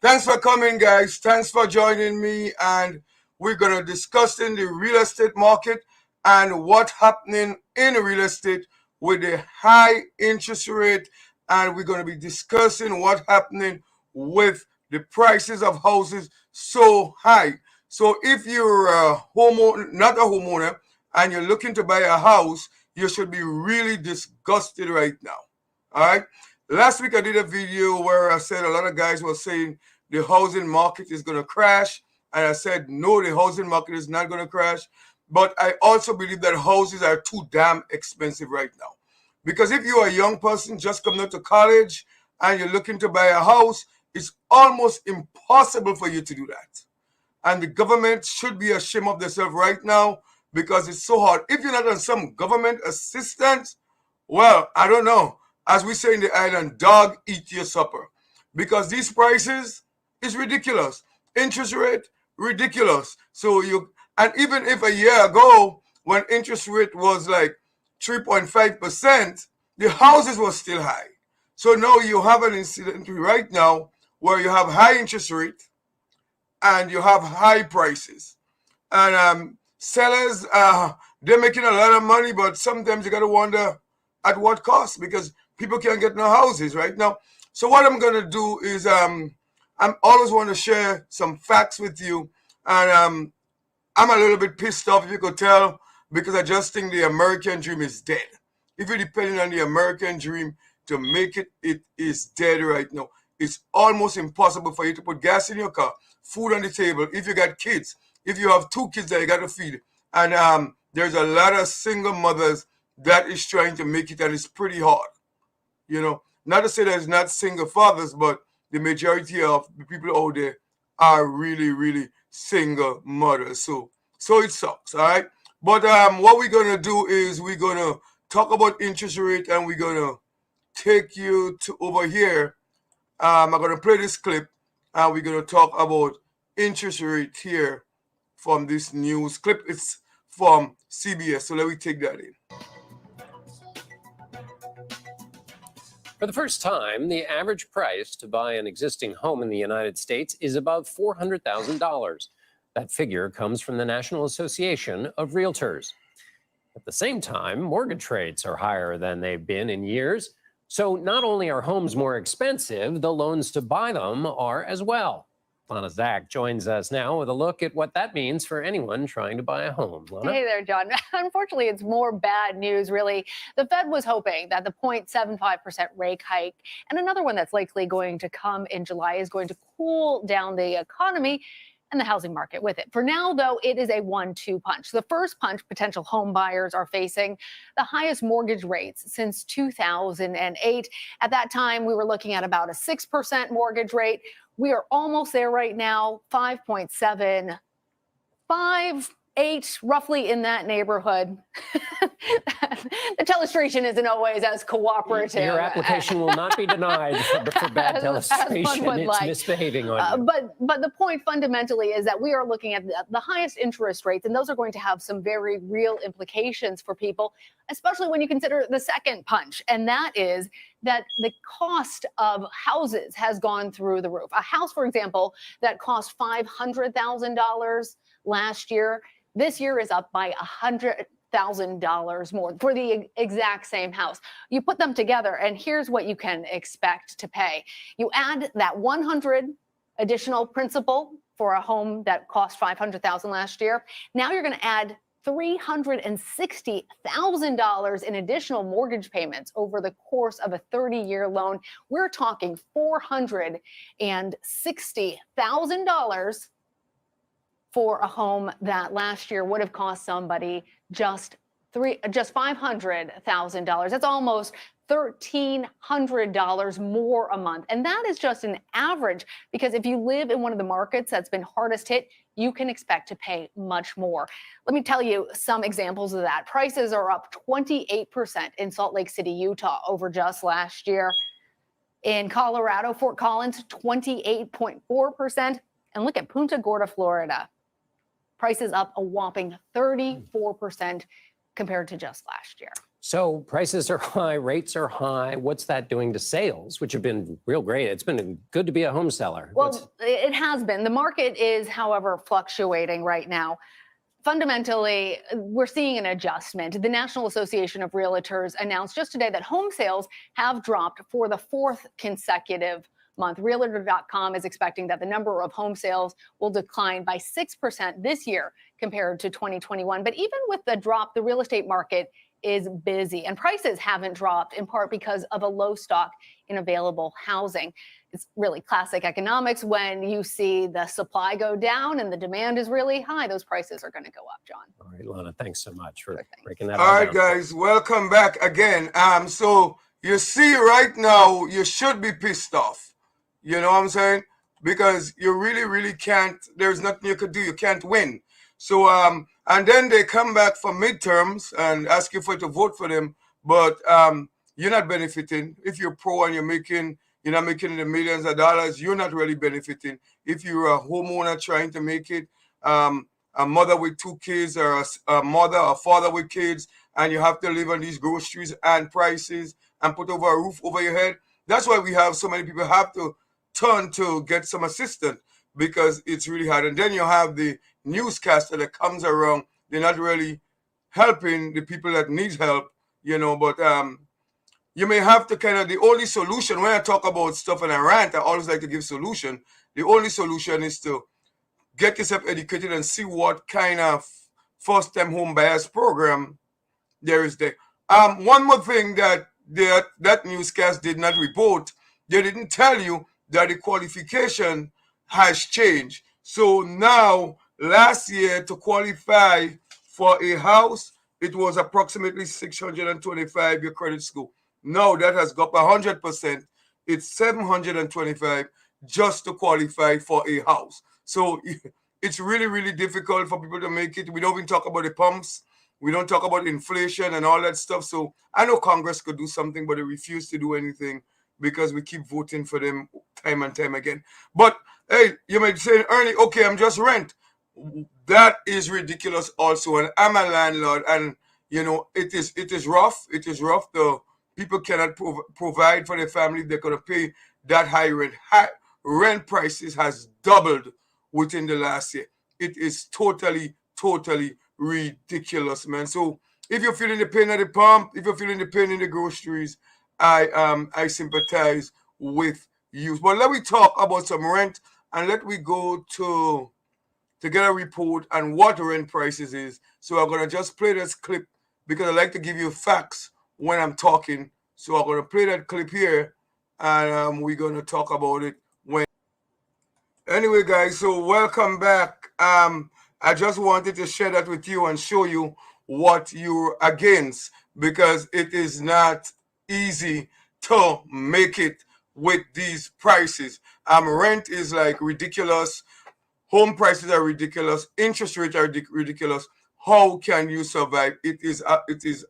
Thanks for coming, guys. Thanks for joining me. And we're going to discuss in the real estate market and what's happening in real estate with the high interest rate. And we're going to be discussing what's happening with the prices of houses so high. So if you're a homeowner, not a homeowner, and you're looking to buy a house, you should be really disgusted right now. All right. Last week I did a video where I said a lot of guys were saying the housing market is going to crash. And I said, no, the housing market is not going to crash. But I also believe that houses are too damn expensive right now. Because if you're a young person just coming out to college and you're looking to buy a house, it's almost impossible for you to do that. And the government should be ashamed of themselves right now because it's so hard. If you're not on some government assistance, well, I don't know. As we say in the island, dog eat your supper. Because these prices is ridiculous. Interest rate, ridiculous. So and even if a year ago, when interest rate was like 3.5%, the houses were still high. So now you have an incident right now where you have high interest rate and you have high prices. And sellers, they're making a lot of money, but sometimes you got to wonder at what cost, because people can't get no houses right now. So what I'm going to do is I'm always want to share some facts with you. And I'm a little bit pissed off, if you could tell, because I just think the American dream is dead. If you're depending on the American dream to make it, it is dead right now. It's almost impossible for you to put gas in your car, food on the table, if you got kids, if you have 2 kids that you got to feed. And there's a lot of single mothers that is trying to make it, and it's pretty hard. You know, not to say there's not single fathers, but the majority of the people out there are really, really single mothers. So it sucks, all right? But what we're going to do is we're going to talk about interest rate, and we're going to take you to over here. I'm going to play this clip, and we're going to talk about interest rate here from this news clip. It's from CBS, so let me take that in. For the first time, the average price to buy an existing home in the United States is above $400,000. That figure comes from the National Association of Realtors. At the same time, mortgage rates are higher than they've been in years. So not only are homes more expensive, the loans to buy them are as well. Lana Zach joins us now with a look at what that means for anyone trying to buy a home. Lana? Hey there, John. Unfortunately, it's more bad news, really. The Fed was hoping that the 0.75% rate hike and another one that's likely going to come in July is going to cool down the economy and the housing market with it. For now, though, it is a 1-2 punch. The first punch, potential home buyers are facing the highest mortgage rates since 2008. At that time, we were looking at about a 6% mortgage rate. We are almost there right now, 5.7, 5, 8, roughly in that neighborhood. The telestration isn't always as cooperative. Your application will not be denied for bad telestration. It's like misbehaving on you. But the point fundamentally is that we are looking at the highest interest rates, and those are going to have some very real implications for people, especially when you consider the second punch, and that is that the cost of houses has gone through the roof. A house, for example, that cost $500,000 last year, this year is up by $100,000 more for the exact same house. You put them together, and here's what you can expect to pay. You add that 100 additional principal for a home that cost $500,000 last year. Now you're going to add $360,000 in additional mortgage payments over the course of a 30-year loan. We're talking $460,000 for a home that last year would have cost somebody just $500,000. That's almost $1,300 more a month. And that is just an average, because if you live in one of the markets that's been hardest hit, you can expect to pay much more. Let me tell you some examples of that. Prices are up 28% in Salt Lake City, Utah over just last year. In Colorado, Fort Collins, 28.4%. And look at Punta Gorda, Florida. Prices up a whopping 34% compared to just last year. So prices are high, rates are high. What's that doing to sales, which have been real great? It's been good to be a home seller. Well, it has been. The market is, however, fluctuating right now. Fundamentally, we're seeing an adjustment. The National Association of Realtors announced just today that home sales have dropped for the fourth consecutive month. Realtor.com is expecting that the number of home sales will decline by 6% this year compared to 2021. But even with the drop, the real estate market is busy, and prices haven't dropped in part because of a low stock in available housing. It's really classic economics. When you see the supply go down and the demand is really high, those prices are going to go up, John. All right, Lana, thanks so much for breaking that all down. right, guys, welcome back again. So you see right now, you should be pissed off. You know what I'm saying? Because you really can't, there's nothing you could do. You can't win. So, and then they come back for midterms and ask you to vote for them. But you're not benefiting. If you're pro and you're not making the millions of dollars, you're not really benefiting. If you're a homeowner trying to make it, a mother with 2 kids or a mother or father with kids, and you have to live on these groceries and prices and put over a roof over your head. That's why we have so many people have to turn to get some assistance, because it's really hard. And then you have the newscaster that comes around. They're not really helping the people that need help, but you may have to the only solution, when I talk about stuff and I rant, I always like to give solution. The only solution is to get yourself educated and see what kind of first-time home buyers program there is there. One more thing that newscast did not report, they didn't tell you that the qualification has changed. So now, last year, to qualify for a house, it was approximately 625, your credit score. Now that has got 100%. It's 725 just to qualify for a house. So it's really difficult for people to make it. We don't even talk about the pumps. We don't talk about inflation and all that stuff. So I know Congress could do something, but they refuse to do anything because we keep voting for them time and time again. But hey, you might say, Ernie, okay, I'm just rent. That is ridiculous also. And I'm a landlord, and it is rough. It is rough. The people cannot provide for their family. They're going to pay that high rent. Rent prices has doubled within the last year. It is totally ridiculous, man. So if you're feeling the pain at the pump, if you're feeling the pain in the groceries, I sympathize with you. But let me talk about some rent, and let me go to get a report on what rent prices is. So I'm going to just play this clip because I like to give you facts when I'm talking. So I'm going to play that clip here, and we're going to talk about it when. Anyway, guys, so welcome back. I just wanted to share that with you and show you what you're against, because it is not easy to make it with these prices. Rent is like ridiculous. Home prices are ridiculous. Interest rates are ridiculous. How can you survive? It is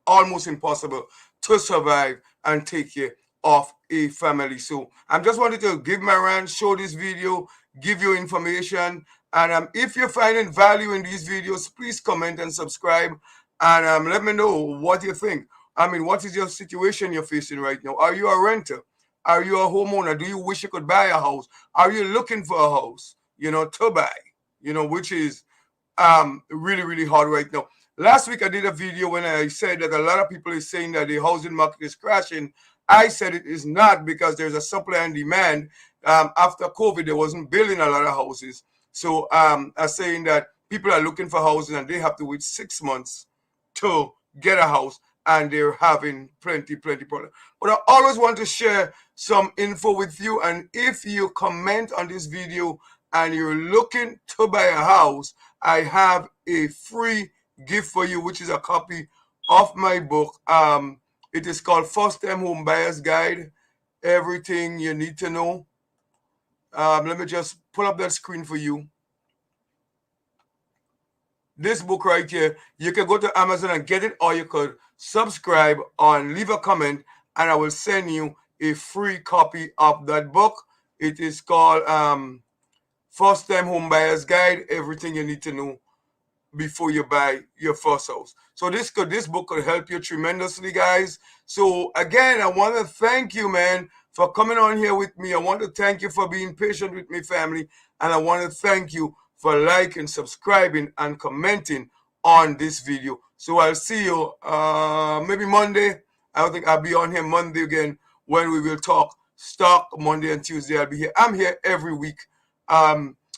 almost impossible to survive and take care of a family. So I'm just wanted to give my rant, show this video, give you information. And if you're finding value in these videos, please comment and subscribe, and let me know what you think. What is your situation you're facing right now? Are you a renter? Are you a homeowner? Do you wish you could buy a house? Are you looking for a house, to buy, which is really hard right now. Last week I did a video when I said that a lot of people is saying that the housing market is crashing. I said it is not, because there's a supply and demand. After COVID, there wasn't building a lot of houses. So I'm saying that people are looking for houses and they have to wait 6 months to get a house, and they're having plenty problems. But I always want to share some info with you, and if you comment on this video and you're looking to buy a house, I have a free gift for you, which is a copy of my book. It is called First Time Home Buyer's Guide, Everything You Need to Know. Let me just pull up that screen for you. This book right here, you can go to Amazon and get it, or you could subscribe and leave a comment, and I will send you a free copy of that book. It is called First Time Home Buyer's Guide, Everything You Need to Know. before you buy your first house. So this book could help you tremendously, guys. So again, I want to thank you, man, for coming on here with me. I want to thank you for being patient with me, family. And I want to thank you for liking, subscribing, and commenting on this video. So I'll see you maybe Monday. I don't think I'll be on here Monday again when we will talk stock. Monday and Tuesday I'll be here. I'm here every week.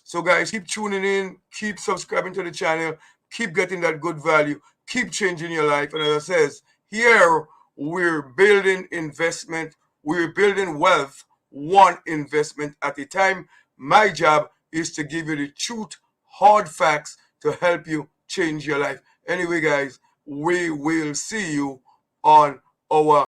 So guys, keep tuning in, keep subscribing to the channel, keep getting that good value, keep changing your life. And as I says, here we're building investment, we're building wealth, one investment at a time. My job is to give you the truth, hard facts to help you change your life. Anyway, guys, we will see you on our